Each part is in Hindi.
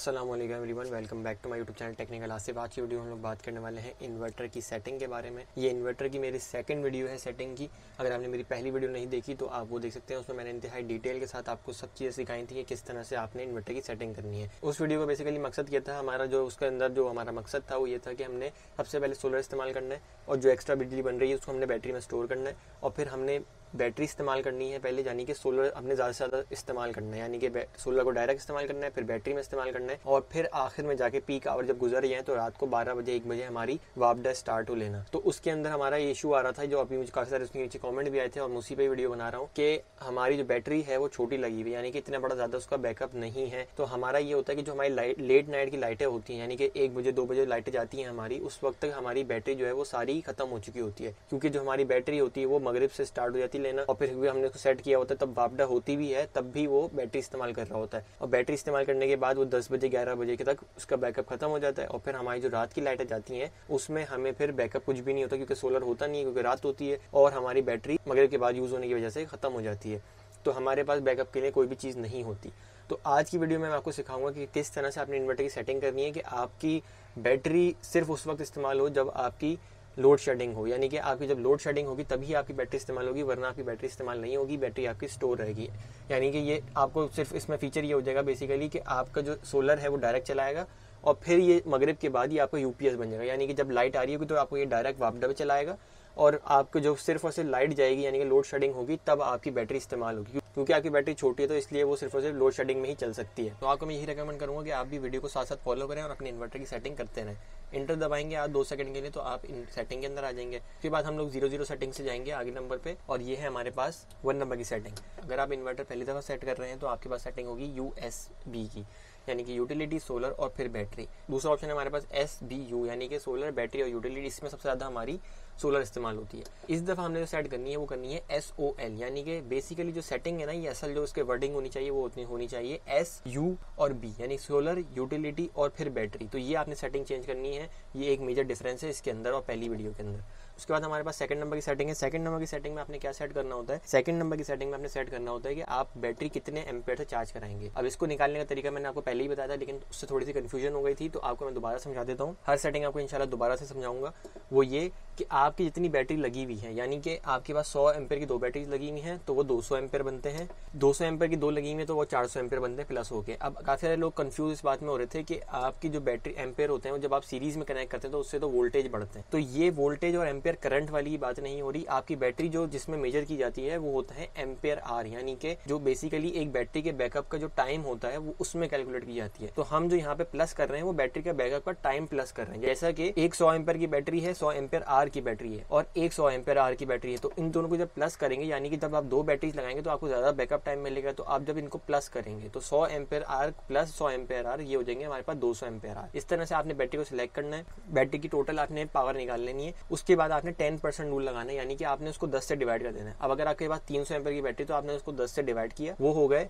अस्सलामुअलैकुम everyone, welcome back to my YouTube channel technical Asif. आज की वीडियो हम लोग बात करने वाले हैं इन्वर्टर की सेटिंग के बारे में। ये इन्वर्टर की मेरी सेकंड वीडियो है सेटिंग की। अगर आपने मेरी पहली वीडियो नहीं देखी तो आप वो देख सकते हैं। उसमें मैंने इंतहाई डिटेल के साथ आपको सब चीज़ें सिखाई थी कि किस तरह से आपने इन्वर्टर की सेटिंग करनी है। उस वीडियो का बेसिकली मकसद ये था, हमारा जो उसके अंदर जो हमारा मकसद था वो ये था कि हमने सबसे पहले सोलर इस्तेमाल करना है और जो एक्स्ट्रा बिजली बन रही है उसको हमने बैटरी में स्टोर करना है और फिर हमने बैटरी इस्तेमाल करनी है पहले, यानी कि सोलर हमने ज़्यादा से ज़्यादा इस्तेमाल करना है, यानी कि सोलर को डायरेक्ट इस्तेमाल करना है, फिर बैटरी में इस्तेमाल करना है और फिर आखिर में जाके पीक आवर जब गुजर जाए तो रात को 12 बजे 1 बजे हमारी वापडा स्टार्ट हो लेना। तो उसके अंदर हमारा ये इशू आ रहा था, जो अभी मुझे काफ़ी सारे उसके नीचे कमेंट भी आए थे और मैं उसी पे वीडियो बना रहा हूँ कि हमारी जो बैटरी है वो छोटी लगी हुई, यानी कि इतना बड़ा ज़्यादा उसका बैकअप नहीं है। तो हमारा ये होता है कि जो हमारी लेट नाइट की लाइटें होती हैं, यानी कि 1 बजे 2 बजे लाइटें जाती हैं हमारी, उस वक्त तक हमारी बैटरी जो है वो सारी खत्म हो चुकी होती है, क्योंकि जो हमारी बैटरी होती है वो मगरिब से स्टार्ट हो जाती है लेना और फिर हमने उसको सेट किया होता है, तब वापडा होती भी है तब भी वो बैटरी इस्तेमाल कर रहा होता है और बैटरी इस्तेमाल करने के बाद वो 10 बजे 11 बजे के तक उसका बैकअप खत्म हो जाता है और फिर हमारी जो रात की लाइटें जाती हैं उसमें हमें फिर बैकअप कुछ भी नहीं होता, क्योंकि सोलर होता नहीं है, क्योंकि रात होती है और हमारी बैटरी मगरिब के बाद यूज़ होने की वजह से ख़त्म हो जाती है। तो हमारे पास बैकअप के लिए कोई भी चीज़ नहीं होती। तो आज की वीडियो में मैं आपको सिखाऊंगा कि किस तरह से आपने इन्वर्टर की सेटिंग करनी है कि आपकी बैटरी सिर्फ उस वक्त इस्तेमाल हो जब आपकी लोड शेडिंग हो, यानी कि आपकी जब लोड शेडिंग होगी तभी आपकी बैटरी इस्तेमाल होगी, वरना आपकी बैटरी इस्तेमाल नहीं होगी, बैटरी आपकी स्टोर रहेगी। यानी कि ये आपको सिर्फ इसमें फीचर ये हो जाएगा बेसिकली कि आपका जो सोलर है वो डायरेक्ट चलाएगा और फिर ये मगरिब के बाद ये आपका यूपीएस बन जाएगा, यानी कि जब लाइट आ रही होगी तो आपको ये डायरेक्ट वापडा पे चलाएगा और आपको जो सिर्फ और सिर्फ लाइट जाएगी यानी कि लोड शेडिंग होगी तब आपकी बैटरी इस्तेमाल होगी, क्योंकि आपकी बैटरी छोटी है तो इसलिए वो सिर्फ और सिर्फ लोड शेडिंग में ही चल सकती है। तो आपको मैं यही रेकमेंड करूंगा कि आप भी वीडियो को साथ साथ फॉलो करें और अपने इन्वर्टर की सेटिंग करते रहें। इंटर दबाएंगे आप 2 सेकंड के लिए तो आप इन सेटिंग के अंदर आ जाएंगे। उसके बाद हम लोग 00 सेटिंग से जाएंगे आगे नंबर पे और ये है हमारे पास 1 नंबर की सेटिंग। अगर आप इन्वर्टर पहली दफ़ा सेट कर रहे हैं तो आपके पास सेटिंग होगी USB की, यानी कि यूटिलिटी, सोलर और फिर बैटरी। दूसरा ऑप्शन है हमारे पास SBU, यानी कि सोलर, बैटरी और यूटिलिटी। इसमें सबसे ज़्यादा हमारी सोलर इस्तेमाल होती है। इस दफ़ा हमने जो सेट करनी है वो करनी है SOL, यानी कि बेसिकली जो सेटिंग है ना, ये असल जो उसके वर्डिंग होनी चाहिए वो उतनी होनी चाहिए SU और B, यानी सोलर, यूटिलिटी और फिर बैटरी। तो ये आपने सेटिंग चेंज करनी है, ये एक मेजर डिफरेंस है इसके अंदर और पहली वीडियो के अंदर। उसके बाद हमारे पास सेकंड नंबर की सेटिंग है। सेकंड नंबर की सेटिंग में आपने क्या सेट करना होता है? सेकंड नंबर की सेटिंग में आपने सेट करना होता है कि आप बैटरी कितने एम्पेयर से चार्ज कराएंगे। अब इसको निकालने का तरीका मैंने आपको पहले ही बताया था, लेकिन उससे थोड़ी सी कंफ्यूजन हो गई थी, तो आपको मैं दोबारा समझा देता हूँ। हर सेटिंग आपको इंशाल्लाह दोबारा से समझाऊंगा। वो ये कि आपकी जितनी बैटरी लगी हुई है, यानी कि आपके पास 100 एम्पेयर की 2 बैटरीज लगी हुई हैं तो वो 200 एम्पेयर बनते हैं, 200 एम्पेयर की 2 लगी हुई है तो वो 400 एम्पेयर बनते हैं प्लस होके। अब काफ़ी सारे लोग कंफ्यूज इस बात में हो रहे थे कि आपकी जो बैटरी एम्पेयर होते हैं वो जब आप सीरीज में कनेक्ट करते हैं तो उससे तो वोल्टेज बढ़ते हैं। तो ये वोल्टेज और एम्पेयर करंट वाली बात नहीं हो रही। आपकी बैटरी जो जिसमें मेजर की जाती है वो होता है एम्पेयर आर, यानी कि जो बेसिकली एक बैटरी के बैकअप का जो टाइम होता है वो उसमें कैलकुलेट की जाती है। तो हम जो यहाँ पे प्लस कर रहे हैं वो बैटरी का बैकअप का टाइम प्लस कर रहे हैं। जैसा कि एक 100 एम्पेयर की बैटरी है, 100 एम्पेयर आर की बैटरी है और एक 100 एम्पेयर आर की बैटरी है, तो इन दोनों को जब प्लस करेंगे, यानी कि जब आप 2 बैटरीज लगाएंगे तो आपको ज्यादा बैकअप टाइम मिलेगा। तो आप जब इनको प्लस करेंगे तो 100 ampere R plus 100 ampere R ये हो जाएंगे हमारे पास 200 एम्पेयर आर। इस तरह से आपने बैटरी को सिलेक्ट करना है, बैटरी की टोटल आपने पावर निकाल लेनी है। उसके बाद आपने 10% रूल लगाना है, यानी कि आपने उसको 10 से डिवाइड कर देना है। अब अगर आपके पास 300 एम्पेयर की बैटरी तो आपने उसको 10 से डिवाइड किया, वो हो गए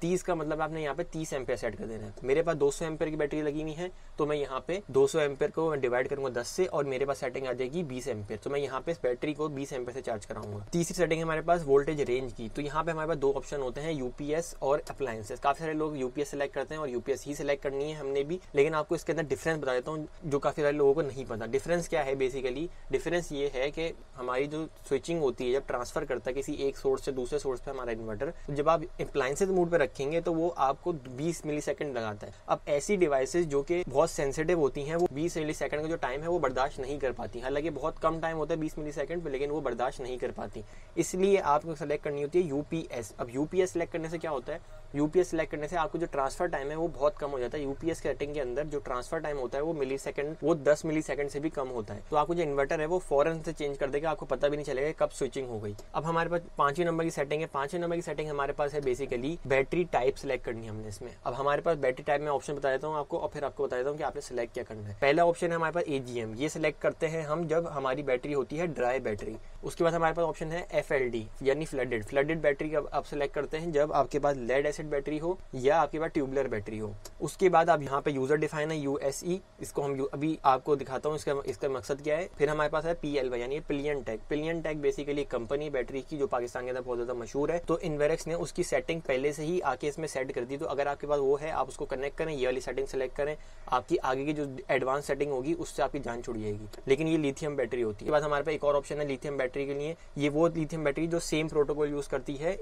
30 का मतलब आपने यहाँ पे 30 एम्पेयर सेट कर देना है। मेरे पास 200 एम्पेयर की बैटरी लगी हुई है तो मैं यहाँ पे 200 एम्पेयर को डिवाइड करूंगा 10 से और मेरे पास सेटिंग आ जाएगी 20 एम्पेयर। तो मैं यहाँ पे बैटरी को 20 एम्पेयर से चार्ज कराऊंगा। तीसरी सेटिंग है हमारे पास वोल्टेज रेंज की। तो यहाँ पे हमारे पास 2 ऑप्शन होते हैं, यूपीएस और अप्लायंसेस। काफी सारे लोग यूपीएस सेलेक्ट करते हैं और यूपीएस ही सिलेक्ट करनी है हमने भी, लेकिन आपको इसके अंदर डिफरेंस बता देता हूँ जो काफी सारे लोगों को नहीं पता। डिफरेंस क्या है? बेसिकली डिफरेंस ये है कि हमारी जो स्विचिंग होती है, जब ट्रांसफर करता है किसी एक सोर्स से दूसरे सोर्स पे हमारा इन्वर्टर, तो जब आप अप्लायंसेस मोड पे रखेंगे तो वो आपको 20 मिली सेकंड लगाता है। अब ऐसी डिवाइसेस जो कि बहुत सेंसिटिव होती हैं वो 20 मिली सेकंड का जो टाइम है वो बर्दाश्त नहीं कर पाती। हालांकि बहुत कम टाइम होता है 20 मिली सेकंड पे, लेकिन वो बर्दाश्त नहीं कर पाती। इसलिए आपको सेलेक्ट करनी होती है यूपीएस। अब यूपीएस सेलेक्ट करने से क्या होता है? यूपीएस सेलेक्ट करने से आपको जो ट्रांसफर टाइम है वो बहुत कम हो जाता है। यूपीएस के सेटिंग के अंदर जो ट्रांसफर टाइम होता है वो मिली सेकंड, वो 10 मिली सेकंड से भी कम होता है। तो आपको जो इन्वर्टर है वो फौरन से चेंज कर देगा, आपको पता भी नहीं चलेगा कब स्विचिंग हो गई। अब हमारे पास 5वें नंबर की सेटिंग है। 5वें नंबर की सेटिंग हमारे पास है बेसिकली बैटरी टाइप सेलेक्ट करनी है हमने इसमें। अब हमारे पास बैटरी टाइप में ऑप्शन बता देता हूँ आपको और फिर आपको बता देता हूँ कि आपने सेलेक्ट क्या करना है। पहला ऑप्शन है हमारे पास AGM, ये सिलेक्ट करते हैं हम जब हमारी बैटरी होती है ड्राई बैटरी। उसके बाद हमारे पास ऑप्शन है FLD यानी फ्लडेड बैटरी आप सिलेक्ट करते हैं जब आपके पास लेड एसिड बैटरी हो या आपके पास ट्यूबुलर बैटरी हो। उसके बाद आप यहाँ पे यूजर डिफाइन है USE, इसको हम अभी आपको दिखाता हूँ इसका मकसद क्या है। फिर हमारे पास है PLY यानी pillion tag. Pillion tag basically company battery की जो पाकिस्तान के अंदर बहुत ज्यादा मशहूर है, तो इन्वेरेक्स ने उसकी सेटिंग पहले से ही आके इसमें सेट कर दी। तो अगर आपके पास वो है आप उसको कनेक्ट करें, ये वाली सेटिंग सेलेक्ट करें, आपकी आगे की जो एडवांस सेटिंग होगी उससे आपकी जान छुड़ जाएगी। लेकिन ये लिथियम बैटरी होती है। उसके बाद हमारे पास एक और ऑप्शन है लिथियम बैटरी के लिए, ये वो लिथियम बैटरी जो सेम प्रोटोकॉल यूज करती है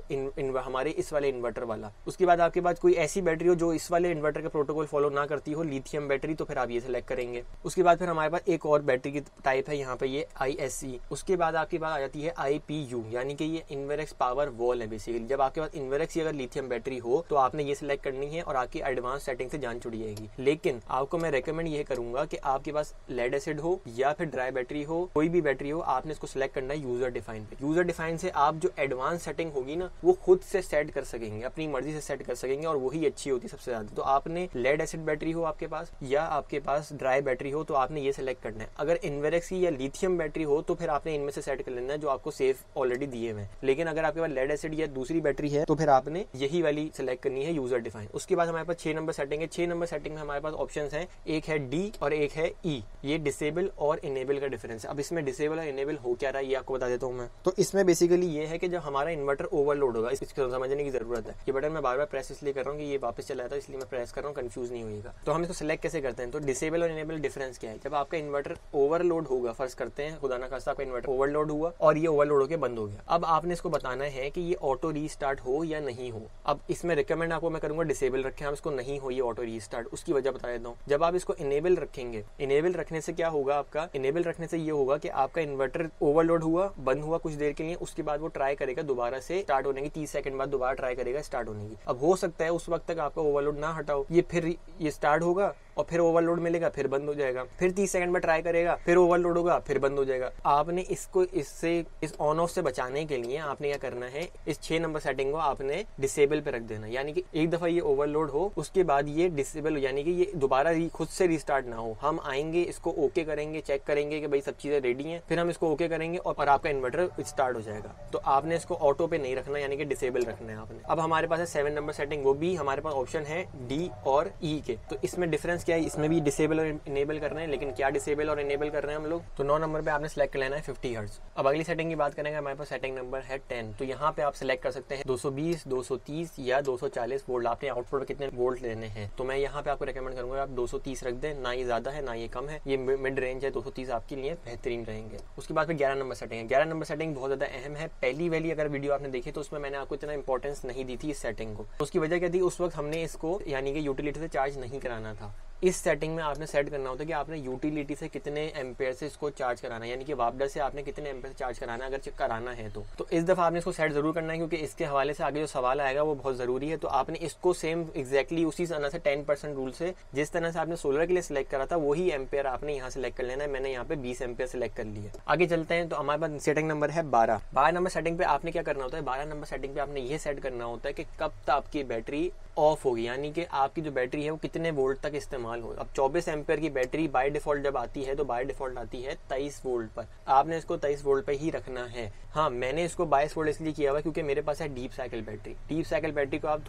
हमारे इस वाले इन्वर्टर वाला। उसके बाद आपके पास कोई ऐसी बैटरी हो जो इस वाले इन्वर्टर का प्रोटोकॉल फॉलो ना करती हो, लिथियम बैटरी, तो फिर आप ये सिलेक्ट करेंगे। उसके बाद फिर हमारे पास एक और बैटरी की टाइप है यहाँ पे, ये ISE। उसके बाद आपके पास आ जाती है IPU, यानी कि ये इन्वेरेक्स पावर वॉल है बेसिकली। जब आपके पास इन्वेरेक्स की अगर लिथियम बैटरी हो तो आपने ये सिलेक्ट करनी है और आपकी एडवांस सेटिंग से जान छुड़ जाएगी। लेकिन आपको मैं रेकमेंड ये करूंगा कि आपके पास लेड एसिड हो या फिर ड्राई बैटरी हो, कोई भी बैटरी हो, आपने इसको सिलेक्ट करना है यूजर डिफाइन पे। यूजर डिफाइन से आप जो एडवांस सेटिंग होगी ना वो खुद से सेट कर सकेंगे, अपनी मर्जी से सेट कर सकेंगे, और वही अच्छी होती है सबसे ज्यादा। तो आपने लेड एसिड बैटरी हो आपके पास या आपके पास ड्राई बैटरी हो तो आपने ये सिलेक्ट करना है। अगर इन्वेरेक्स की या लिथियम बैटरी हो तो फिर आपने इनमें से सेट कर लेना है जो आपको सेफ ऑलरेडी दिए हुए। लेकिन अगर आपके पास लेड एसिड या दूसरी बैटरी है तो फिर आपने यही वाली सिलेक्ट करनी है यूजर डिफाइन। उसके बाद हमारे पास 6 नंबर सेटिंग है। 6 नंबर सेटिंग में हमारे पास ऑप्शंस हैं, एक है D और एक है E। ये डिसेबल और इनेबल का डिफरेंस है। अब इसमें डिसेबल और इनेबल हो क्या रहा है ये आपको बता देता हूँ मैं। तो इसमें बेसिकली ये है कि जब हमारा इन्वर्टर ओवरलोड होगा, इसको समझने की जरूरत है। ये बटन मैं बार बार प्रेस इसलिए कर रहा हूँ कि ये वापस चला जाता है, इसलिए मैं प्रेस कर रहा हूँ, कंफ्यूज नहीं होगा। तो हम इसको सिलेक्ट कैसे करते हैं, तो डिसेबल और इनेबल डिफरेंस क्या है। जब आपका इन्वर्टर ओवरलोड होगा, फर्ज करते हैं खुदा ना खास्ता आपका इन्वर्टर ओवरलोड हुआ और ये ओवरलोड होकर बंद हो गया, अब आपने इसको बताना है कि ये ऑटो रीस्टार्ट हो या नहीं हो। अब इसमें रिकमेंड आपको मैं करूंगा डिसेबल रखें, आप इसको नहीं हो ये ऑटो रीस्टार्ट। उसकी वजह बता देता हूँ। जब आप इसको इनेबल रखेंगे, इनेबल रखने से क्या होगा, आपका इनेबल रखने से ये होगा कि आपका इन्वर्टर ओवरलोड हुआ, बंद हुआ कुछ देर के लिए, उसके बाद वो ट्राई करेगा दोबारा से स्टार्ट होने की, 30 सेकंड बाद दोबारा ट्राई करेगा स्टार्ट होने की। अब हो सकता है उस वक्त तक आपका ओवरलोड ना हटाओ, ये फिर ये स्टार्ट होगा और फिर ओवरलोड मिलेगा, फिर बंद हो जाएगा, फिर 30 सेकंड में ट्राई करेगा, फिर ओवरलोड होगा, फिर बंद हो जाएगा। आपने इसको इस ऑन ऑफ से बचाने के लिए आपने क्या करना है, इस 6 नंबर सेटिंग को आपने डिसेबल पे रख देना। यानी कि एक दफा ये ओवरलोड हो उसके बाद ये डिसेबल हो, यानी कि ये दोबारा खुद से रिस्टार्ट ना हो। हम आएंगे, इसको ओके करेंगे, चेक करेंगे कि भाई सब चीजें रेडी हैं, फिर हम इसको ओके करेंगे और आपका इन्वर्टर स्टार्ट हो जाएगा। तो आपने इसको ऑटो पे नहीं रखना, यानी कि डिसेबल रखना है आपने। अब हमारे पास है 7 नंबर सेटिंग, वो भी हमारे पास ऑप्शन है D और E के। तो इसमें डिफरेंस क्या है, इसमें भी डिसेबल और इनेबल कर रहे हैं, लेकिन क्या डिसेबल और इनेबल कर रहे हैं हम लोग। तो 9 नंबर पे आपने सेलेक्ट कर लेना है 50 हर्ट्ज। अब अगली सेटिंग की बात करेंगे, हमारे पास सेटिंग नंबर है 10। तो यहाँ पे आप सिलेक्ट कर सकते हैं 220, 230 या 240 वोल्ट, आपने आउटपुट पे कितने वोल्ट लेने हैं। तो मैं यहाँ पे आपको रेकमेंड करूंगा आप 230 रख दें, ना ये ज्यादा है ना ये कम है, ये मिड रेंज है, 230 आपके लिए बेहतरीन रहेंगे। उसके बाद फिर 11 नंबर सेटिंग है। 11 नंबर सेटिंग बहुत ज्यादा अहम है। पहली वाली अगर वीडियो आपने देखी तो उसमें मैंने आपको इतना इंपॉर्टेंस नहीं दी थी इस सेटिंग को। उसकी वजह क्या थी, उस वक्त हमने इसको यानी कि यूटिलिटी से चार्ज नहीं कराना था। इस सेटिंग में आपने सेट करना होता है कि आपने यूटिलिटी से कितने एम्पेयर से इसको चार्ज कराना है, यानी कि वापडा से आपने कितने एम्पेयर से चार्ज कराना है अगर कराना है तो इस दफा आपने इसको सेट जरूर करना है, क्योंकि इसके हवाले से आगे जो सवाल आएगा वो बहुत जरूरी है। तो आपने इसको सेम एग्जैक्टली उसी तरह से 10% रूल से जिस तरह से आपने सोलर के लिए सिलेक्ट करा था वही एम्पेयर आपने यहाँ सेलेक्ट कर लेना है। मैंने यहाँ पे 20 एम्पेयर सेलेक्ट कर लिया। आगे चलते हैं। तो हमारे पास सेटिंग नंबर है 12। 12 नंबर सेटिंग पे आपने क्या करना होता है, 12 नंबर सेटिंग पे आपने ये सेट करना होता है कि कब तक आपकी बैटरी ऑफ होगी, यानी कि आपकी जो बैटरी है वो कितने वोल्ट तक इस्तेमाल हो। अब 24 एम्पेयर की बैटरी बाय डिफॉल्ट जब आती है तो बाय डिफॉल्ट आती है 23 वोल्ट पर। आपने इसको 23 वोल्ट पे ही रखना है। हाँ, मैंने इसको 22 वोल्ट इसलिए किया हुआ क्योंकि मेरे पास है deep cycle battery. Deep cycle battery को आप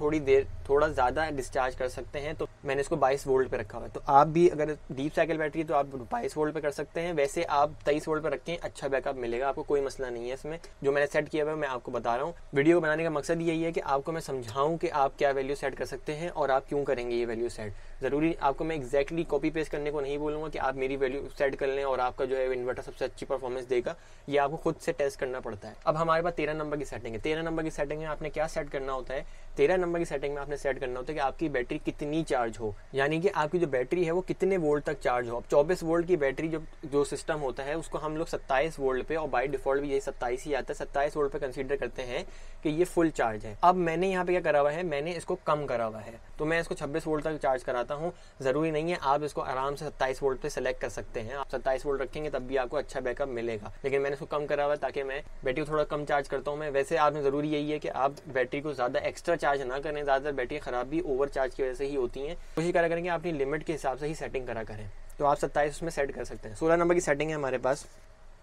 थोड़ा ज्यादा डिस्चार्ज कर सकते हैं, तो मैंने इसको 22 वोल्ट पे रखा हुआ है। तो आप भी अगर डीप साइकिल बैटरी तो आप 22 वोल्ट पे कर सकते हैं। वैसे आप 23 वोल्ट पे रखें, अच्छा बैकअप मिलेगा आपको, कोई मसला नहीं है इसमें। जो मैंने सेट किया हुआ है मैं आपको बता रहा हूँ। वीडियो को बनाने का मकसद यही है कि आपको मैं समझाऊं कि आप क्या वैल्यू सेट कर सकते हैं और आप क्यों करेंगे ये वैल्यू सेट। जरूरी आपको मैं एग्जैक्टली कॉपी पेस्ट करने को नहीं बोलूंगा कि आप मेरी वैल्यू सेट कर लें और आपका जो है इन्वर्टर सबसे अच्छी परफॉर्मेंस देगा। ये आपको खुद से टेस्ट करना पड़ता है। अब हमारे पास 13 नंबर की सेटिंग है। 13 नंबर की सेटिंग में आपने क्या सेट करना होता है, 13 नंबर की सेटिंग में आपने सेट करना होता है कि आपकी बैटरी कितनी चार्ज हो, यानी कि आपकी जो बैटरी है वो कितने वोल्ट तक चार्ज हो। अब 24 वोल्ट की बैटरी जो सिस्टम होता है उसको हम लोग 27 वोल्ट पे, और बाय डिफॉल्ट भी यही 27 ही आता है, 27 वोल्ट पे कंसीडर करते हैं कि ये फुल चार्ज है। अब मैंने यहाँ पे क्या करा हुआ है, मैंने इसको कम करा हुआ है, तो मैं इसको 26 वोल्ट तक चार्ज कराता हूँ। जरूरी नहीं है, आप इसको आराम से 27 वोल्ट पे सेलेक्ट कर सकते हैं। आप 27 वोल्ट रखेंगे तब भी आपको अच्छा बैकअप मिलेगा, लेकिन मैंने इसको कम करा हुआ है ताकि मैं बैटरी को थोड़ा कम चार्ज करता हूँ मैं। वैसे आपने जरूरी यही है कि आप बैटरी को ज्यादा एक्स्ट्रा चार्ज ना करें। ज्यादातर बैटरी खराब भी ओवर चार्ज की वजह से ही होती हैं। कोशिश करा करें कि अपनी लिमिट के हिसाब से ही सेटिंग करा करें, तो आप 27 उसमें सेट कर सकते हैं। 16 नंबर की सेटिंग है हमारे पास।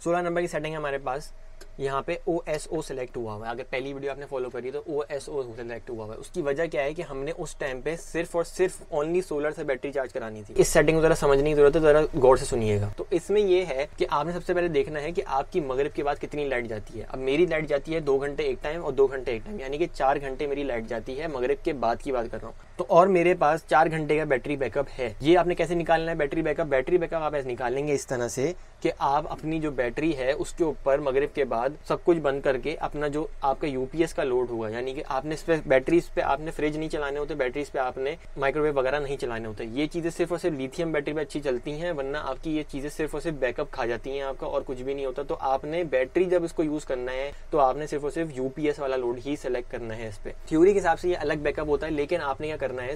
16 नंबर की सेटिंग है हमारे पास यहाँ पे OSO सेलेक्ट हुआ हुआ है। अगर पहली वीडियो आपने फॉलो करी तो OSO सेलेक्ट हुआ हुआ है। उसकी वजह क्या है कि हमने उस टाइम पे सिर्फ और सिर्फ ओनली सोलर से बैटरी चार्ज करानी थी। इस सेटिंग को जरा समझने की जरूरत है, जरा गौर से सुनिएगा। तो इसमें ये है कि आपने सबसे पहले देखना है कि आपकी मगरिब के बाद कितनी लाइट जाती है। अब मेरी लाइट जाती है 2 घंटे एक टाइम और 2 घंटे एक टाइम, यानी कि 4 घंटे मेरी लाइट जाती है, मगरिब के बाद की बात कर रहा हूँ। तो और मेरे पास 4 घंटे का बैटरी बैकअप है। ये आपने कैसे निकालना है बैटरी बैकअप आप ऐसे निकालेंगे इस तरह से कि आप अपनी जो बैटरी है उसके ऊपर मगरिब के बाद सब कुछ बंद करके अपना जो आपका यूपीएस का लोड होगा, यानी कि आपने इस पे बैटरीज पे आपने फ्रिज नहीं चलाने होते, बैटरीज पे आपने माइक्रोवेव वगैरह नहीं चलाने होते। ये चीजें सिर्फ और सिर्फ लिथियम बैटरी पे अच्छी चलती हैं, वरना आपकी ये चीजें सिर्फ और सिर्फ बैकअप खा जाती हैं आपका, और कुछ भी नहीं होता। तो आपने बैटरी जब इसको यूज करना है तो आपने सिर्फ और सिर्फ यूपीएस वाला लोड ही सिलेक्ट करना है। इस पे थ्योरी के हिसाब से ये अलग बैकअप होता है, लेकिन आपने क्या करना है,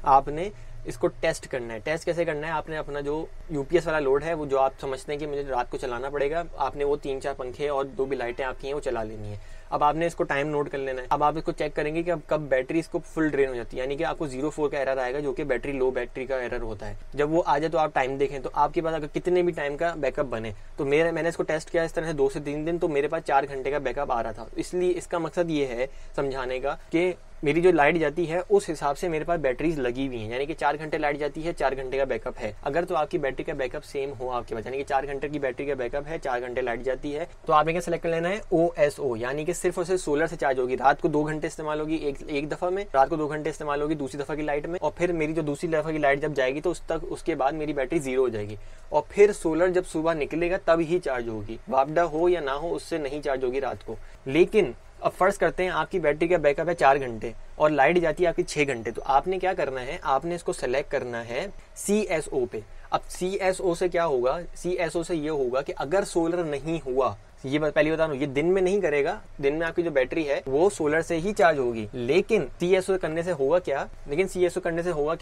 आपने इसको टेस्ट करना है। टेस्ट कैसे करना है, आपने अपना जो यूपीएस वाला लोड है वो जो आप समझते हैं कि मुझे रात को चलाना पड़ेगा, आपने वो 3-4 पंखे और 2 भी लाइटें आपकी हैं वो चला लेनी है। अब आपने इसको टाइम नोट कर लेना है। अब आप इसको चेक करेंगे कि अब कब बैटरी इसको फुल ड्रेन हो जाती है, यानी कि आपको 0.4 का एरर आएगा जो कि बैटरी लो बैटरी का एरर होता है। जब वो आ जाए तो आप टाइम देखें, तो आपके पास अगर कितने भी टाइम का बैकअप बने, तो मैंने इसको टेस्ट किया इस तरह से 2 से 3 दिन, तो मेरे पास 4 घंटे का बैकअप आ रहा था। इसलिए इसका मकसद ये है समझाने का कि मेरी जो लाइट जाती है उस हिसाब से मेरे पास बैटरीज लगी हुई हैं, यानी कि 4 घंटे लाइट जाती है, 4 घंटे का बैकअप है। अगर तो आपकी बैटरी का बैकअप सेम हो आपके पास, यानी कि 4 घंटे की बैटरी का बैकअप है, 4 घंटे लाइट जाती है, तो आपने क्या सेलेक्ट कर लेना है, OSO, यानी कि सिर्फ और सिर्फ सोलर से चार्ज होगी। रात को 2 घंटे इस्तेमाल होगी एक दफा में, रात को 2 घंटे इस्तेमाल होगी दूसरी दफा की लाइट में, और फिर मेरी जो दूसरी दफा की लाइट जब जाएगी तो उसके बाद मेरी बैटरी 0 हो जाएगी, और फिर सोलर जब सुबह निकलेगा तब ही चार्ज होगी। वापडा हो या ना हो उससे नहीं चार्ज होगी रात को। लेकिन अब फर्ज करते हैं आपकी बैटरी का बैकअप है 4 घंटे और लाइट जाती है आपकी 6 घंटे, तो आपने क्या करना है, आपने इसको सेलेक्ट करना है CSO पे। अब CSO से क्या होगा, CSO से ये होगा कि अगर सोलर नहीं हुआ, ये पहले बता दूं, ये दिन में नहीं करेगा, दिन में आपकी जो बैटरी है वो सोलर से ही चार्ज होगी। लेकिन CSO करने से होगा क्या,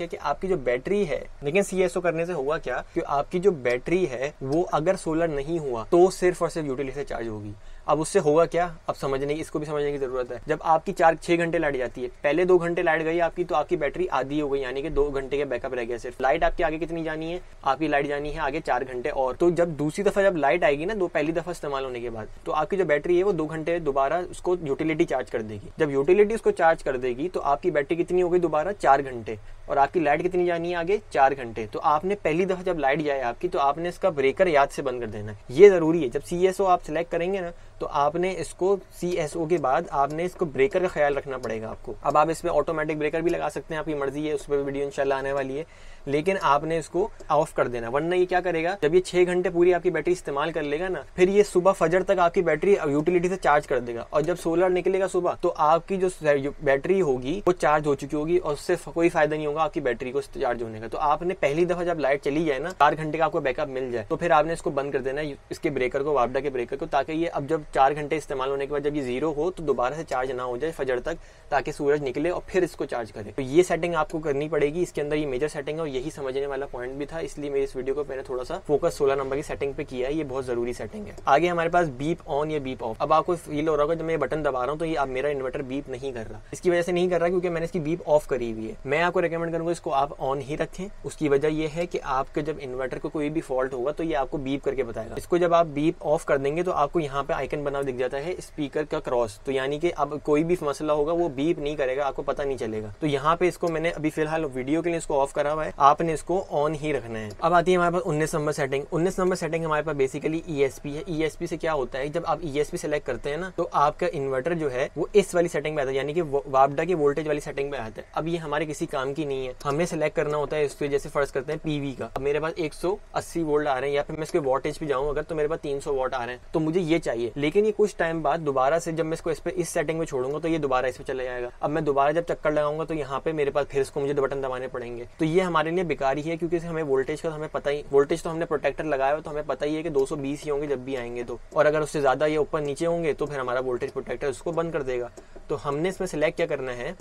कि आपकी जो बैटरी है, कि आपकी जो बैटरी है वो अगर सोलर नहीं हुआ तो सिर्फ और सिर्फ यूटिलिटी से चार्ज होगी। अब उससे होगा क्या, अब इसको भी समझने की जरूरत है। जब आपकी 6 घंटे लाइट जाती है, पहले 2 घंटे लाइट गई आपकी, तो आपकी बैटरी आधी हो गई, यानी कि 2 घंटे का बैकअप रह गया सिर्फ। लाइट आपकी आगे कितनी जानी है, आपकी लाइट जानी है आगे 4 घंटे और। तो जब दूसरी दफा जब लाइट आएगी ना, पहली दफा इस्तेमाल होने के बाद, तो आपकी जो बैटरी है वो 2 घंटे दोबारा उसको यूटिलिटी चार्ज कर देगी। जब यूटिलिटी उसको चार्ज कर देगी तो आपकी बैटरी कितनी हो गई दोबारा 4 घंटे, और आपकी लाइट कितनी जानी है आगे 4 घंटे। तो आपने पहली दफा जब लाइट जाए आपकी, तो आपने इसका ब्रेकर याद से बंद कर देना है, ये जरूरी है। जब CSO आप सिलेक्ट करेंगे ना, तो आपने इसको CSO के बाद आपने इसको ब्रेकर का ख्याल रखना पड़ेगा आपको। अब आप इसमें ऑटोमेटिक ब्रेकर भी लगा सकते हैं, आपकी मर्जी है, उस पर वीडियो इंशाल्लाह आने वाली है, लेकिन आपने इसको ऑफ कर देना, वरना ये क्या करेगा, जब ये 6 घंटे पूरी आपकी बैटरी इस्तेमाल कर लेगा ना, फिर ये सुबह फजर तक आपकी बैटरी यूटिलिटी से चार्ज कर देगा, और जब सोलर निकलेगा सुबह तो आपकी जो बैटरी होगी वो चार्ज हो चुकी होगी, और उससे कोई फायदा नहीं होगा आपकी बैटरी को चार्ज होने का। तो आपने पहली दफा जब लाइट चली जाए ना, 4 घंटे का आपको बैकअप मिल जाए, तो फिर आपने इसको बंद कर देना है, इसके ब्रेकर को, वापडा के ब्रेकर को, ताकि ये अब जब 4 घंटे इस्तेमाल होने के बाद जब ये 0 हो तो दोबारा से चार्ज ना हो जाए फजर तक, ताकि सूरज निकले और फिर इसको चार्ज करे। तो ये सेटिंग आपको करनी पड़ेगी, इसके अंदर ये मेजर सेटिंग है और यही समझने वाला पॉइंट भी था, इसलिए मेरे इस वीडियो को मैंने थोड़ा सा फोकस 16 नंबर की सेटिंग पे किया है, ये बहुत जरूरी सेटिंग है। आगे हमारे पास बीप ऑन या बीप ऑफ। अब आपको फील हो रहा होगा जब मैं बटन दबा रहा हूँ तो ये अब मेरा इन्वर्टर बीप नहीं कर रहा। इसकी वजह से नहीं कर रहा क्योंकि मैंने इसकी बीप ऑफ करी हुई है। मैं आपको रिकमेंड करूंगा इसको आप ऑन ही रखें। उसकी वजह यह है कि आपके जब इन्वर्टर को कोई भी फॉल्ट होगा तो ये आपको बीप करके बताएगा। इसको जब आप बीप ऑफ कर देंगे तो आपको यहाँ पे आइकन बना दिख जाता है स्पीकर का क्रॉस, तो यानी कि अब कोई भी मसला होगा वो बीप नहीं करेगा, आपको पता नहीं चलेगा। तो यहाँ पे इसको मैंने अभी फिलहाल वीडियो के लिए इसको ऑफ करा हुआ है, आपने इसको ऑन ही रखना है। अब आती है हमारे पास 19 नंबर सेटिंग। 19 नंबर सेटिंग हमारे पास बेसिकली ESP है। ESP से क्या होता है, जब आप ESP सेलेक्ट करते हैं ना तो आपका इन्वर्टर जो है वो इस वाली सेटिंग पे आता है, यानी कि वापडा की वोल्टेज वाली सेटिंग पे आता है। अब ये हमारे किसी काम की नहीं है, हमें सेलेक्ट करना होता है इसको, जैसे फर्ज करते हैं PV का। अब मेरे पास 180 वोल्ट आ रहे हैं, या फिर मैं इसके वोल्टेज पे जाऊँ अगर तो मेरे पास 300 वोल्ट आ रहे हैं, तो मुझे ये चाहिए। लेकिन ये कुछ टाइम बाद दोबारा से जब मैं इसको इस सेटिंग में छोड़ूंगा तो ये दोबारा इस पे चला जाएगा। अब मैं दोबारा जब चक्कर लगाऊंगा तो यहाँ पे मेरे पास फिर इसको मुझे बटन दबाने पड़ेंगे। तो ये हमारे लिए बेकार ही है, क्योंकि हमें वोल्टेज का हमें पता ही, वोल्टेज तो हमने प्रोटेक्टर लगाया हो तो हमें पता ही है कि 220 ही होंगे जब भी आएंगे तो, और अगर उससे ज्यादा ये ऊपर नीचे होंगे तो फिर हमारा वोल्टेज प्रोटेक्टर उसको बंद कर देगा। तो हमने इसमें सिलेक्ट क्या करना है,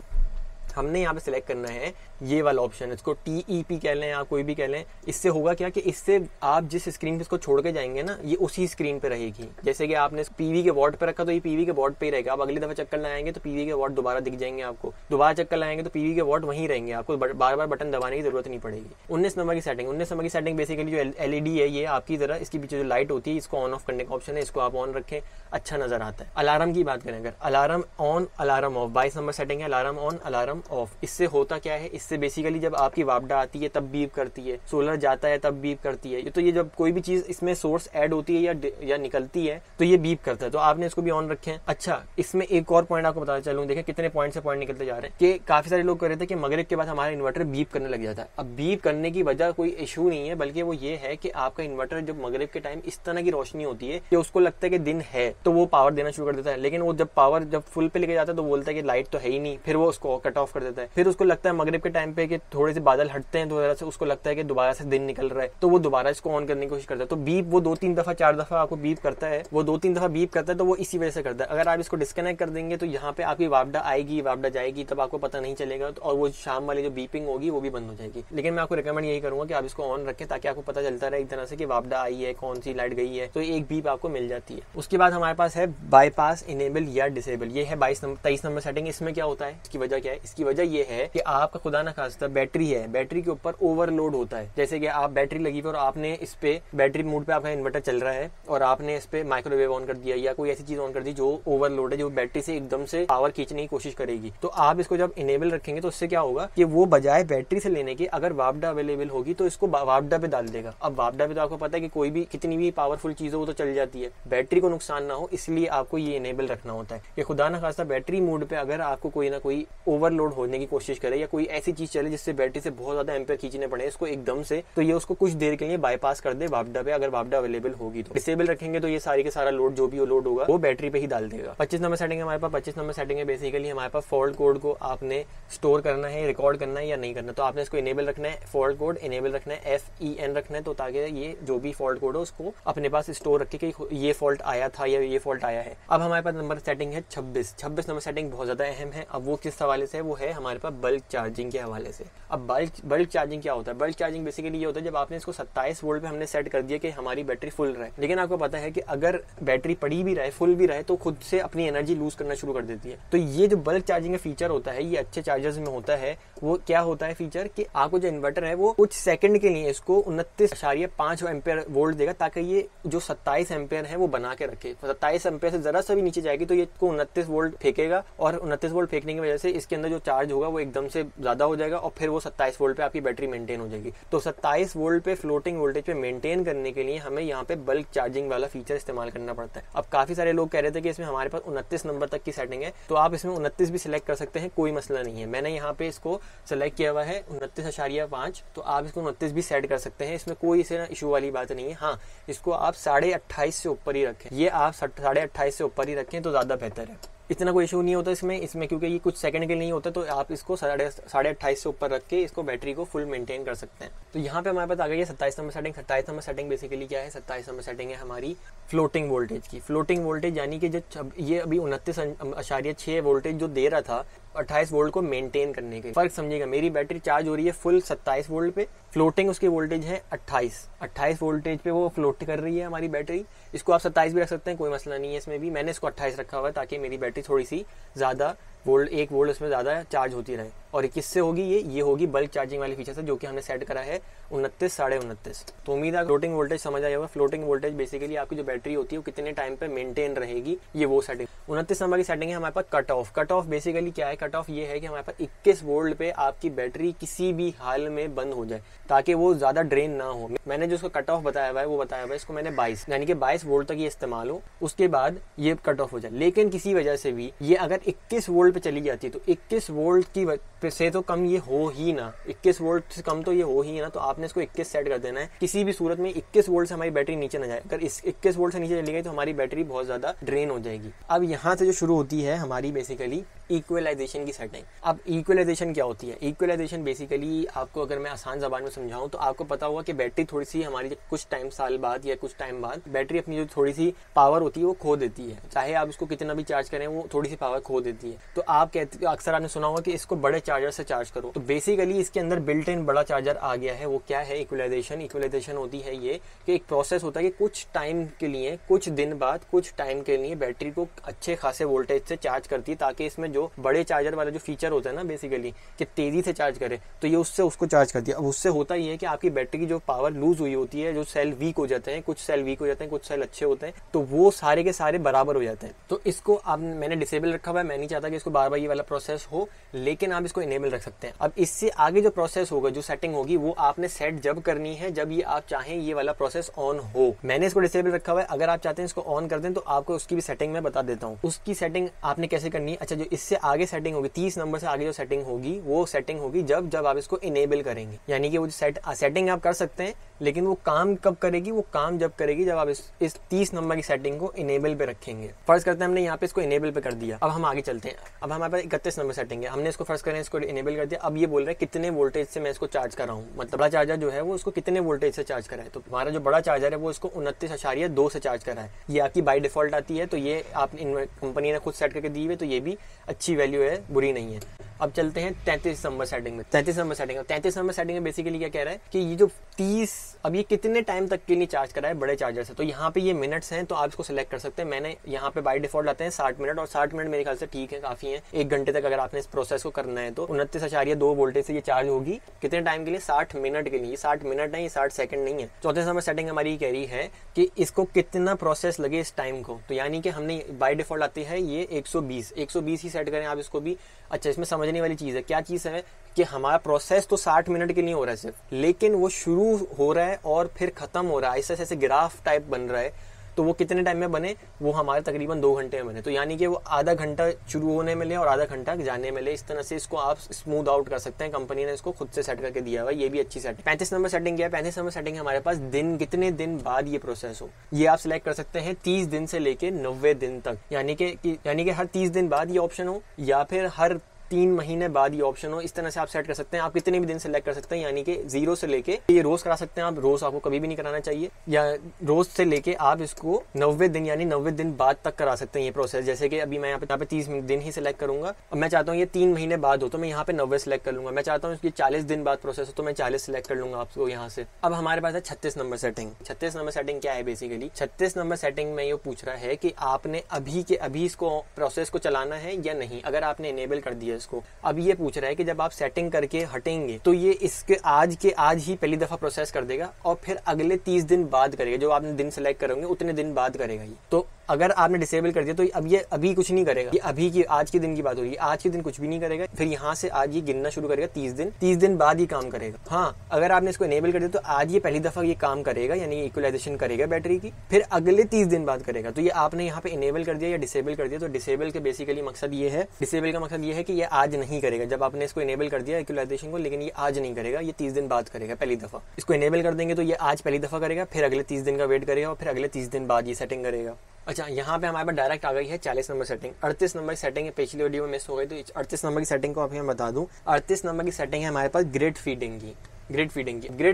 हमने यहाँ पे सिलेक्ट करना है ये वाला ऑप्शन, इसको TEP कह लें, आप कोई भी कह लें। इससे होगा क्या कि इससे आप जिस स्क्रीन पे इसको छोड़ के जाएंगे ना, ये उसी स्क्रीन पे रहेगी। जैसे कि आपने PV के वॉट पे रखा तो ये PV के वॉट पे ही रहेगा। आप अगली दफा चक्कर लगाएंगे तो PV के वॉट दोबारा दिख जाएंगे आपको, दोबारा चक्कर लगाएंगे तो PV के वॉट वहीं रहेंगे, आपको बार बार बटन दबाने की जरूरत नहीं पड़ेगी। 19 नंबर की सेटिंग, 19 नंबर की सेटिंग बेसिकली जो LED है ये आपकी तरह, इसके पीछे जो लाइट होती है इसको ऑन ऑफ करने का ऑप्शन है, इसको आप ऑन रखें, अच्छा नजर आता है। अलार्म की बात करें अगर, alarm on alarm off, 22 number setting है, अलार्म ऑन अलार्म ऑफ। इससे होता क्या है, इससे बेसिकली जब आपकी वापडा आती है तब बीप करती है, सोलर जाता है तब बीप करती है। तो ये जब कोई भी चीज इसमें सोर्स ऐड होती है या निकलती है तो ये बीप करता है, तो आपने इसको भी ऑन रखे हैं। अच्छा, इसमें एक और पॉइंट आपको बताना चलूं, देखें कितने पॉइंट से पॉइंट निकलते जा रहे हैं कि काफी सारे लोग कह रहे थे कि मगरिब के बाद हमारा इन्वर्टर बीप करने लग जाता है। अब बीप करने की वजह कोई इशू नहीं है, बल्कि वो ये है कि आपका इन्वर्टर जब मगरिब के टाइम इस तरह की रोशनी होती है कि उसको लगता है कि दिन है तो वो पावर देना शुरू कर देता है, लेकिन वो जब पावर जब फुल पे लेके जाता है तो बोलता है कि लाइट तो है ही नहीं, फिर वो उसको कट ऑफ कर देता है। फिर उसको लगता है मगरिब के टाइम पे कि थोड़े से बादल हटते हैं तो जरा से उसको लगता है कि दोबारा से दिन निकल रहा है, तो वो दोबारा इसको ऑन करने की कोशिश करता है। तो बीप वो 2-3 दफा 4 दफा आपको बीप करता है, वो 2-3 दफा बीप करता है, तो वो इसी वजह से करता है। अगर आप इसको डिस्कनेक्ट कर देंगे तो यहाँ पे आपकी वापडा आएगी, वापडा जाएगी, तब आपको पता नहीं चलेगा, और वो शाम वाली जो बीपिंग होगी वो भी बंद हो जाएगी। लेकिन मैं आपको रिकमेंड यही करूंगा कि आप इसको ऑन रखें ताकि आपको पता चलता रहे एक तरह से कि वापडा आई है, कौन सी लाइट गई है, तो एक बीप आपको मिल जाती है। उसके बाद हमारे पास है बाईपास इनेबल या डिसेबल, ये है 23 नंबर सेटिंग। इसमें क्या होता है, इसकी वजह क्या है, इसकी वजह ये है कि आपका खुदा ना खास्ता बैटरी है, बैटरी के ऊपर ओवरलोड होता है। जैसे कि आप बैटरी लगी हुई और आपने इस पे बैटरी मोड पे आपका इन्वर्टर चल रहा है और आपने इस पे माइक्रोवेव ऑन कर दिया या कोई ऐसी चीज ऑन कर दी जो ओवरलोड है, जो बैटरी से एकदम से पावर खींचने की कोशिश करेगी, तो आप इसको जब इनेबल रखेंगे तो उससे क्या होगा कि वो बजाय बैटरी से लेने के अगर वापडा अवेलेबल होगी तो इसको वापडा पे डाल देगा। अब वापडा पे तो आपको पता है कि कोई भी कितनी भी पावरफुल चीज हो वो तो चल जाती है, बैटरी को नुकसान ना हो इसलिए आपको ये इनेबल रखना होता है कि खुदा ना खास्ता बैटरी मोड पे अगर आपको कोई ना कोई ओवरलोड होने की कोशिश करे या कोई ऐसी चीज चले जिससे बैटरी से बहुत ज्यादा एम्पेयर खींचने पड़े इसको एकदम से, तो ये उसको कुछ देर के लिए बाईपास कर दे वापडा पे, अगर वापडा अवेलेबल होगी तो। डिसेबल रखेंगे तो ये सारी के सारा लोड जो भी लोड होगा वो बैटरी पे ही डाल देगा। 25 नंबर सेटिंग है हमारे पास। 25 नंबर सेटिंग है बेसिकली हमारे पास फॉल्ट कोड को आपने स्टोर करना है, रिकॉर्ड करना है या नहीं करना, तो आपने इसको इनेबल रखना है, फॉल्ट कोड इनेबल रखना है, FEN रखना है, तो ताकि ये जो भी फॉल्ट कोड हो उसको अपने पास स्टोर रखे कि ये फॉल्ट आया था या ये फॉल्ट आया है। अब हमारे पास नंबर सेटिंग है 26 नंबर सेटिंग बहुत ज्यादा अहम है। अब वो किस हवाले से, वो है हमारे पास बल्क चार्जिंग के हवाले से। अब बल्क चार्जिंग क्या होता है, बल्क चार्जिंग बेसिकली ये होता है जब आपने इसको 27 वोल्ट पे हमने सेट कर दिया कि हमारी बैटरी फुल रहे, लेकिन आपको पता है कि अगर बैटरी पड़ी भी रहे, फुल भी रहे, तो खुद से अपनी एनर्जी लूज करना शुरू कर देती है। तो ये जो बल्क चार्जिंग का फीचर होता है, ये अच्छे चार्जर्स में होता है। वो क्या होता है फीचर कि आपको जो इन्वर्टर है वो कुछ सेकंड के लिए इसको 29.5 एम्पेयर वोल्ट देगा, ताकि ये जो 27 एम्पेयर है वो बना के रखे। 27 एम्पेयर से जरा सा भी नीचे जाएगी तो ये इसको 29 वोल्ट फेंकेगा, और 29 वोल्ट फेंकने की वजह से इसके अंदर जो चार्ज होगा वो एकदम से ज्यादा हो जाएगा, और फिर वो 27 वोल्ट पे आपकी बैटरी मेंटेन हो जाएगी। तो 27 वोल्ट पे फ्लोटिंग वोल्टेज पे मेंटेन करने के लिए हमें यहाँ पे बल्क चार्जिंग वाला फीचर इस्तेमाल करना पड़ता है। अब काफी सारे लोग कह रहे थे कि इसमें हमारे पास 29 नंबर तक की सेटिंग है, तो आप इसमें 29 भी सिलेक्ट कर सकते हैं, कोई मसला नहीं है। मैंने यहाँ पे इसको सिलेक्ट किया हुआ है 29.5, तो आप इसको 29 भी सेट कर सकते हैं, इसमें कोई इसे इशू वाली बात नहीं है। हाँ, इसको आप 28.5 से ऊपर ही रखें, ये आप 28.5 से ऊपर ही रखें तो ज्यादा बेहतर है। इतना कोई इशू नहीं होता इसमें क्योंकि ये कुछ सेकंड के लिए नहीं होता, तो आप इसको 28.5 से ऊपर रख के इसको बैटरी को फुल मेंटेन कर सकते हैं। तो यहाँ पे हमारे पास आ गई है 27 number setting. 27 number setting basically क्या है, 27 नंबर सेटिंग है हमारी फ्लोटिंग वोल्टेज की। फ्लोटिंग वोल्टेज यानी कि जो ये अभी 29.6 वोल्टेज जो दे रहा था 28 वोल्ट को मेंटेन करने के फर्क समझिएगा। मेरी बैटरी चार्ज हो रही है फुल 27 वोल्ट पे, फ्लोटिंग उसकी वोल्टेज है 28 वोल्टेज पे वो फ्लोट कर रही है हमारी बैटरी। इसको आप 27 भी रख सकते हैं, कोई मसला नहीं है इसमें भी। मैंने इसको 28 रखा हुआ है ताकि मेरी बैटरी थोड़ी सी ज्यादा वोल्ट 1 वोल्ट उसमें ज्यादा चार्ज होती रहे। और किससे होगी ये होगी बल्क चार्जिंग वाले फीचर से, जो कि हमने सेट करा है 29 29.5। तो उम्मीद है फ्लोटिंग वोल्टेज समझ आया होगा। फ्लोटिंग वोल्टेज बेसिकली आपकी जो बैटरी होती है वो कितने टाइम पे मेंटेन रहेगी, ये वो सेटिंग। 29 नंबर की सेटिंग है हमारे पास cut off. Cut off basically क्या है, कट ऑफ ये है कि हमारे पास 21 वोल्ट पे आपकी बैटरी किसी भी हाल में बंद हो जाए ताकि वो ज्यादा ड्रेन ना हो। मैंने जो उसको कट ऑफ बताया हुआ है वो बताया हुआ है इसको मैंने 22 यानी कि 22 वोल्ट तक ये इस्तेमाल हो, उसके बाद ये कट ऑफ हो जाए। लेकिन किसी वजह से भी ये अगर 21 वोल्ट पे चली जाती है तो 21 वोल्ट की से तो कम ये हो ही ना, 21 वोल्ट से कम तो ये हो ही ना, तो आपने इसको 21 सेट कर देना है। किसी भी सूरत में 21 वोल्ट से हमारी बैटरी नीचे ना जाए। अगर इस 21 वोल्ट से नीचे चली गई तो हमारी बैटरी बहुत ज्यादा ड्रेन हो जाएगी। अब यहाँ से जो शुरू होती है हमारी बेसिकली इक्वलाइजेशन की सेटिंग। अब इक्वलाइजेशन क्या होती है? इक्वलाइजेशन बेसिकली आपको अगर मैं आसान ज़बान में समझाऊं तो आपको पता होगा कि बैटरी थोड़ी सी हमारी कुछ टाइम साल बाद या कुछ टाइम बाद बैटरी अपनी जो थोड़ी सी पावर होती है वो खो देती है, चाहे आप उसको कितना भी चार्ज करें वो थोड़ी सी पावर खो देती है। तो आप कहते अक्सर आपने सुना होगा कि इसको बड़े चार्जर से चार्ज करो। तो बेसिकली इसके अंदर बिल्ट इन बड़ा चार्जर आ गया है। वो क्या है इक्वलाइजेशन? इक्वलाइजेशन होती है ये कि एक प्रोसेस होता है कि कुछ टाइम के लिए, कुछ दिन बाद, कुछ टाइम के लिए बैटरी को अच्छे खासे वोल्टेज से चार्ज करती है, ताकि इसमें जो बड़े चार्जर वाला जो फीचर होता है ना बेसिकली कि तेजी से चार्ज करे, तो ये उससे उसको चार्ज करती है। अब उससे होता ही है कि आपकी बैटरी की जो पावर लूज हुई होती है, जो सेल वीक हो जाते हैं, कुछ सेल वीक हो जाते हैं, कुछ सेल अच्छे होते हैं, तो वो सारे के सारे बराबर हो जाते हैं। तो इसको अब मैंने डिसेबल रखा हुआ है, मैं नहीं चाहता कि इसको बार बार ये वाला प्रोसेस हो, लेकिन आप इसको इनेबल रख सकते हैं। अब इससे आगे जो प्रोसेस होगा, जो सेटिंग होगी, वो आपने सेट जब करनी है जब ये आप चाहें ये वाला प्रोसेस ऑन हो। मैंने इसको डिसेबल रखा हुआ है, अगर आप चाहते हैं इसको ऑन कर दें तो आपको उसकी भी सेटिंग मैं बता देता हूँ। उसकी सेटिंग आपने कैसे करनी है? अच्छा, जो इससे आगे सेटिंग होगी, 30 नंबर से आगे जो सेटिंग होगी, वो सेटिंग होगी जब आप इसको इनेबल करेंगे। यानी कि वो सेटिंग आप कर सकते हैं, लेकिन वो काम कब करेगी? वो काम जब करेगी जब आप इस 30 नंबर की सेटिंग को इनेबल पे रखेंगे। फर्ज करते हैं हमने यहाँ पे इसको इनेबल पे कर दिया। अब हम आगे चलते हैं। अब हमारे पास 31 नंबर सेटिंग है, हमने इसको फर्ज करें, इसको इनेबल कर दिया। अब ये बोल रहा है कितने वोल्टेज से मैं इसको चार्ज कर रहा हूँ, मतलब बड़ा चार्जर जो है वो इसको कितने वोल्टेज से चार्ज करा है। तो हमारा जो बड़ा चार्जर है वो इसको 29.2 से चार्ज करा है। ये आपकी बाय डिफॉल्ट आती है, तो ये आप कंपनी ने खुद सेट करके दी हुई है, तो ये भी अच्छी वैल्यू है, बुरी नहीं है। अब चलते हैं 33 नंबर सेटिंग में। 33 नंबर सेटिंग में बेसिकली क्या कह रहा है कि ये जो 30, अब ये कितने टाइम तक के लिए चार्ज करा है बड़े चार्जर से। तो यहाँ पे ये मिनट्स हैं, तो आप इसको सिलेक्ट कर सकते हैं। मैंने यहाँ पे बाय डिफॉल्ट आते हैं 60 मिनट, और 60 मिनट मेरे ख्याल से ठीक है, काफी है। 1 घंटे तक अगर आपने इस प्रोसेस को करना है तो 29.2 वोल्टेज से ये चार्ज होगी। कितने टाइम के लिए? 60 मिनट के लिए। 60 मिनट है, ये 60 सेकंड नहीं है। 34 नंबर सेटिंग हमारी कह रही है कि इसको कितना प्रोसेस लगे इस टाइम को। तो यानी कि हमने बाय डिफॉल्ट आती है ये 120 ही सेट करें आप इसको भी। अच्छा, इसमें समझने वाली चीज है, क्या चीज है कि हमारा प्रोसेस तो 60 मिनट के लिए हो रहा है सिर्फ, लेकिन वो शुरू हो रहा है और फिर खत्म हो रहा है, ऐसे ऐसे ग्राफ टाइप बन रहा है। तो वो कितने टाइम में बने? वो हमारे तकरीबन 2 घंटे में बने। तो यानी कि वो आधा घंटा शुरू होने में ले और आधा घंटा जाने में ले। इस तरह से इसको आप स्मूथ आउट कर सकते हैं। कंपनी ने इसको खुद से सेट करके दिया हुआ है, ये भी अच्छी सेटिंग। 35 नंबर सेटिंग क्या है? 35 नंबर सेटिंग हमारे पास दिन, कितने दिन बाद ये प्रोसेस हो, ये आप सिलेक्ट कर सकते हैं। 30 दिन से लेके 90 दिन तक, यानी कि हर 30 दिन बाद ये ऑप्शन हो, या फिर हर 3 महीने बाद ये ऑप्शन हो। इस तरह से आप सेट कर सकते हैं। आप कितने भी दिन सेलेक्ट कर सकते हैं, यानी कि 0 से लेके ये रोज करा सकते हैं आप। रोज आपको कभी भी नहीं कराना चाहिए, या रोज से लेके आप इसको 90 दिन यानी 90 दिन बाद तक करा सकते हैं ये प्रोसेस। जैसे कि अभी मैं यहाँ पे 30 दिन ही सिलेक्ट करूंगा। अब मैं चाहता हूँ ये 3 महीने बाद हो, तो मैं यहाँ पे 90 सेलेक्ट कर लूंगा। मैं चाहता हूँ इसकी 40 दिन बाद प्रोसेस हो, तो मैं 40 सेलेक्ट कर लूंगा आपको यहाँ से। अब हमारे पास है 36 नंबर सेटिंग। 36 नंबर सेटिंग क्या है? बेसिकली 36 नंबर सेटिंग में ये पूछ रहा है कि आपने अभी के अभी इसको प्रोसेस को चलाना है या नहीं। अगर आपने इनेबल कर दिया इसको, अब ये पूछ रहा है कि जब आप सेटिंग करके हटेंगे तो ये इसके आज ही पहली दफा प्रोसेस कर देगा, और फिर अगले 30 दिन बाद करेगा। जो आपने दिन सेलेक्ट करोगे उतने दिन बाद करेगा ये। तो अगर आपने डिसेबल कर दिया तो अब ये अभी कुछ नहीं करेगा। ये अभी की आज के दिन की बात हो रही है, आज के दिन कुछ भी नहीं करेगा। फिर यहाँ से आज ये गिनना शुरू करेगा 30 दिन बाद ही काम करेगा। हाँ, अगर आपने इसको इनेबल कर दिया तो आज ये पहली दफा ये काम करेगा, यानी इक्वलाइजेशन करेगा बैटरी की, फिर अगले 30 दिन बाद करेगा। तो ये आपने यहाँ पे इनेबल कर दिया या डिसेबल कर दिया। तो डिसेबल के बेसिकली मकसद ये है, डिसेबल का मकसद ये है कि ये आज नहीं करेगा। जब आपने इसको इनेबल कर दिया इक्वलाइजेशन को, लेकिन ये आज नहीं करेगा, ये 30 दिन बाद करेगा पहली दफा। इसको इनेबल कर देंगे तो ये आज पहली दफा करेगा, फिर अगले 30 दिन का वेट करेगा, और फिर अगले 30 दिन बाद ये सेटिंग करेगा। अच्छा, यहाँ पे हमारे पास डायरेक्ट आ गई है 40 नंबर सेटिंग। 38 नंबर की सेटिंग है, पिछली वीडियो में मिस हो गई, तो 38 नंबर की सेटिंग को अभी मैं बता दूं। 38 नंबर की सेटिंग है हमारे पास ग्रिड फीडिंग की। ग्रिड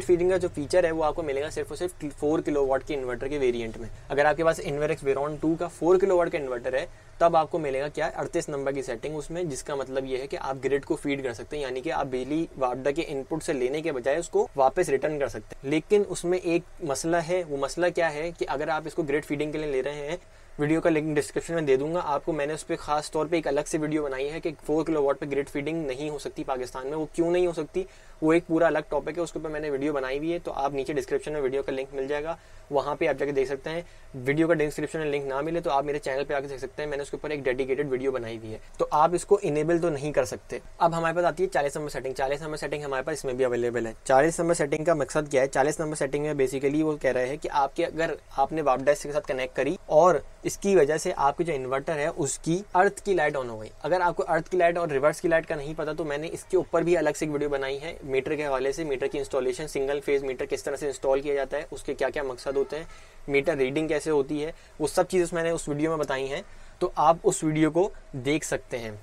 फीडिंग का जो फीचर है वो आपको मिलेगा सिर्फ और सिर्फ 4 किलोवाट के इन्वर्टर के वेरिएंट में। अगर आपके पास इन्वेरेक्स वेरॉन 2 का 4 किलोवाट का इन्वर्टर है, तब आपको मिलेगा क्या? 38 नंबर की सेटिंग उसमें, जिसका मतलब ये है कि आप ग्रिड को फीड कर सकते हैं, यानी कि आप बिजली वापडा के इनपुट से लेने के बजाय उसको वापस रिटर्न कर सकते हैं। लेकिन उसमें एक मसला है। वो मसला क्या है कि अगर आप इसको ग्रिड फीडिंग के लिए ले रहे हैं, वीडियो का लिंक डिस्क्रिप्शन में दे दूंगा आपको। मैंने उस पर खास तौर पे एक अलग से वीडियो बनाई है कि 4 किलोवाट पे ग्रिड फीडिंग नहीं हो सकती पाकिस्तान में। वो क्यों नहीं हो सकती, वो एक पूरा अलग टॉपिक है, उसके ऊपर मैंने वीडियो बनाई हुई है। तो आप नीचे डिस्क्रिप्शन में वीडियो का लिंक मिल जाएगा, वहाँ पे आप जाके देख सकते हैं। वीडियो का डिस्क्रिप्शन में लिंक ना मिले तो आप मेरे चैनल पे आके देख सकते हैं, मैंने उसके ऊपर एक डेडिकेटेड वीडियो बनाई हुई है। तो आप इसको इनेबल तो नहीं कर सकते। अब हमारे पास आती है 40 नंबर सेटिंग। 40 नंबर सेटिंग हमारे पास इसमें भी अवेलेबल है। 40 नंबर सेटिंग का मकसद क्या है? 40 नंबर सेटिंग में बेसिकली वो कह रहा है कि आपके अगर आपने वापडा के साथ कनेक्ट करी और इसकी वजह से आपकी जो इन्वर्टर है उसकी अर्थ की लाइट ऑन हो गई। अगर आपको अर्थ की लाइट और रिवर्स की लाइट का नहीं पता तो मैंने इसके ऊपर भी अलग से एक वीडियो बनाई है मीटर के हवाले से। मीटर की इंस्टॉलेशन, सिंगल फेज मीटर किस तरह से इंस्टॉल किया जाता है, उसके क्या क्या मकसद होते हैं, मीटर रीडिंग कैसे होती है, वो सब चीज़ें मैंने उस वीडियो में बताई हैं। तो आप उस वीडियो को देख सकते हैं।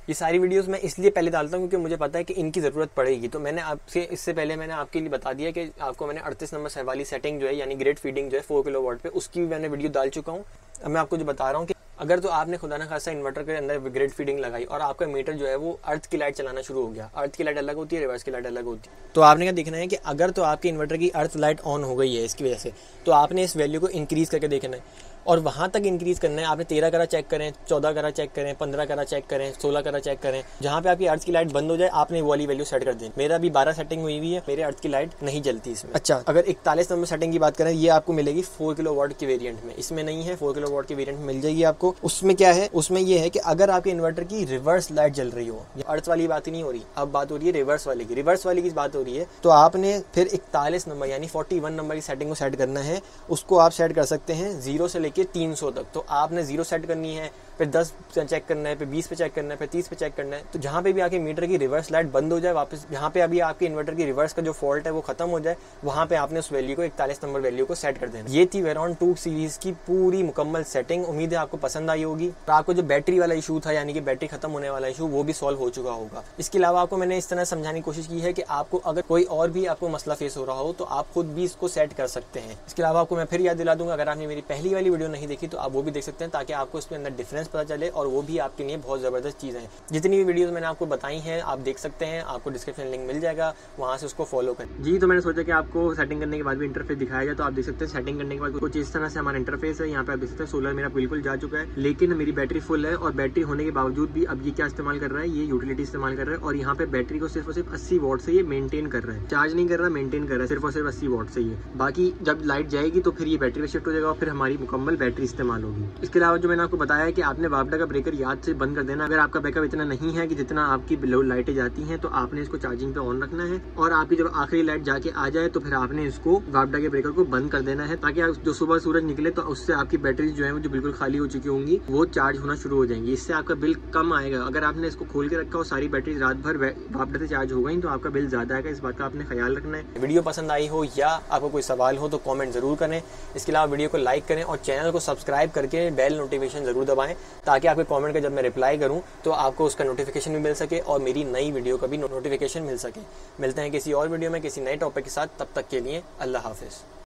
ये सारी वीडियोस मैं इसलिए पहले डालता हूँ क्योंकि मुझे पता है कि इनकी ज़रूरत पड़ेगी। तो मैंने आपसे इससे पहले मैंने आपके लिए बता दिया कि आपको मैंने 38 नंबर वाली सेटिंग जो है यानी ग्रेड फीडिंग जो है 4 किलोवाट पे, उसकी भी मैंने वीडियो डाल चुका हूँ। अब मैं आपको जो बता रहा हूँ कि अगर तो आपने खुदा ना खासा इन्वर्टर के अंदर ग्रेड फीडिंग लगाई और आपका मीटर जो है वो अर्थ की लाइट चलाना शुरू हो गया, अर्थ की लाइट अलग होती है, रिवर्स की लाइट अलग होती है, तो आपने क्या देखना है कि अगर तो आपके इन्वर्टर की अर्थ लाइट ऑन हो गई है इसकी वजह से, तो आपने इस वैल्यू को इंक्रीज़ करके देखना है और वहाँ तक इंक्रीज़ करना है। आपने 13 करा चेक करें, 14 करा चेक करें, 15 करा चेक करें, 16 करा चेक करें, जहाँ पे आपकी अर्थ की लाइट बंद हो जाए आपने वो वाली वैल्यू सेट कर दें। मेरा अभी 12 सेटिंग हुई हुई है, मेरे अर्थ की लाइट नहीं जलती इसमें। अच्छा, अगर 41 नंबर सेटिंग की बात करें, ये आपको मिलेगी 4 किलोवाट के वेरिएंट में, इसमें नहीं है, 4 किलोवाट के वेरिएंट में मिल जाएगी आपको। उसमें क्या है, उसमें ये है कि अगर आपके इन्वर्टर की रिवर्स लाइट जल रही हो, अर्थ वाली बात ही नहीं हो रही, अब बात हो रही है रिवर्स वाली की, रिवर्स वाली की बात हो रही है, तो आपने फिर 41 नंबर यानी 41 नंबर की सेटिंग को सेट करना है। उसको आप सेट कर सकते हैं 0 से लेके 300 तक। तो आपने 0 सेट करनी है, फिर 10 पे चेक करना है, फिर 20 पे चेक करना है, फिर 30 पे चेक करना है। तो जहाँ पे भी आपके मीटर की रिवर्स लाइट बंद हो जाए, वापस जहाँ पे अभी आपके इन्वर्टर की रिवर्स का जो फॉल्ट है वो खत्म हो जाए, वहाँ पे आपने उस वैल्यू को 41 नंबर वैल्यू को सेट कर देना। ये थी वेरॉन 2 सीरीज की पूरी मुकम्मल सेटिंग। उम्मीद है आपको पसंद आई होगी और आपको जो बैटरी वाला इशू था यानी कि बैटरी खत्म होने वाला इशू, वो भी सॉल्व हो चुका होगा। इसके अलावा आपको मैंने इस तरह समझाने की कोशिश की है कि आपको अगर कोई और भी आपको मसला फेस हो रहा हो तो आप खुद भी इसको सेट कर सकते हैं। इसके अलावा आपको मैं फिर याद दिला दूंगा, अगर आपने मेरी पहली वाली वीडियो नहीं देखी तो आप वो भी देख सकते हैं, ताकि आपको इसके अंदर डिफरेंस पता चले और वो भी आपके लिए बहुत ज़बरदस्त चीज़ है। जितनी भी वीडियोस मैंने आपको बताई हैं आप देख सकते हैं, आपको डिस्क्रिप्शन लिंक मिल जाएगा, वहाँ से उसको फॉलो करें। जी, तो मैंने सोचा कि आपको सेटिंग करने के बाद भी इंटरफेस दिखाया जाए, तो आप देख सकते हैं सेटिंग करने के बाद कुछ इस तरह से हमारा इंटरफेस है। यहाँ पे आप देख सकते हैं सोलर मेरा बिल्कुल जा चुका है, लेकिन मेरी बैटरी फुल है और बैटरी होने के बावजूद भी अब ये क्या इस्तेमाल कर रहा है, ये यूटिलिटी इस्तेमाल कर रहा है और यहाँ पे बैटरी को सिर्फ और सिर्फ 80 वॉट से ये मेंटेन कर रहा है, चार्ज नहीं कर रहा, मेंटेन कर रहा है सिर्फ और सिर्फ 80 वॉट से ये। बाकी जब लाइट जाएगी तो फिर ये बैटरी में शिफ्ट हो जाएगा और फिर हमारी मुकम्मल बैटरी इस्तेमाल होगी। इसके अलावा जो मैंने आपको बताया है कि आपने वापडा का ब्रेकर याद से बंद कर देना। अगर आपका बैकअप इतना नहीं है कि जितना आपकी लाइटें जाती हैं, तो आपने इसको चार्जिंग पे ऑन रखना है और आपकी जब आखिरी लाइट जाके आ जाए तो फिर आपने इसको वापडा के ब्रेकर को बंद कर देना है, ताकि जो सुबह सूरज निकले तो उससे आपकी बैटरी जो है वो जो बिल्कुल खाली हो चुकी होंगी वो चार्ज होना शुरू हो जाएंगी। इससे आपका बिल कम आएगा। अगर आपने इसको खोल के रखा और सारी बैटरी रात भर वापडा से चार्ज हो गई तो आपका बिल ज्यादा आएगा। इस बात का आपने ख्याल रखना है। वीडियो पसंद आई हो या आपको कोई सवाल हो तो कॉमेंट जरूर करें। इसके अलावा वीडियो को लाइक करें और चैनल को सब्सक्राइब करके बेल नोटिफिकेशन जरूर दबाएं, ताकि आपके कॉमेंट का जब मैं रिप्लाई करूँ तो आपको उसका नोटिफिकेशन भी मिल सके और मेरी नई वीडियो का भी नोटिफिकेशन मिल सके। मिलते हैं किसी और वीडियो में किसी नए टॉपिक के साथ, तब तक के लिए अल्लाह हाफिज़।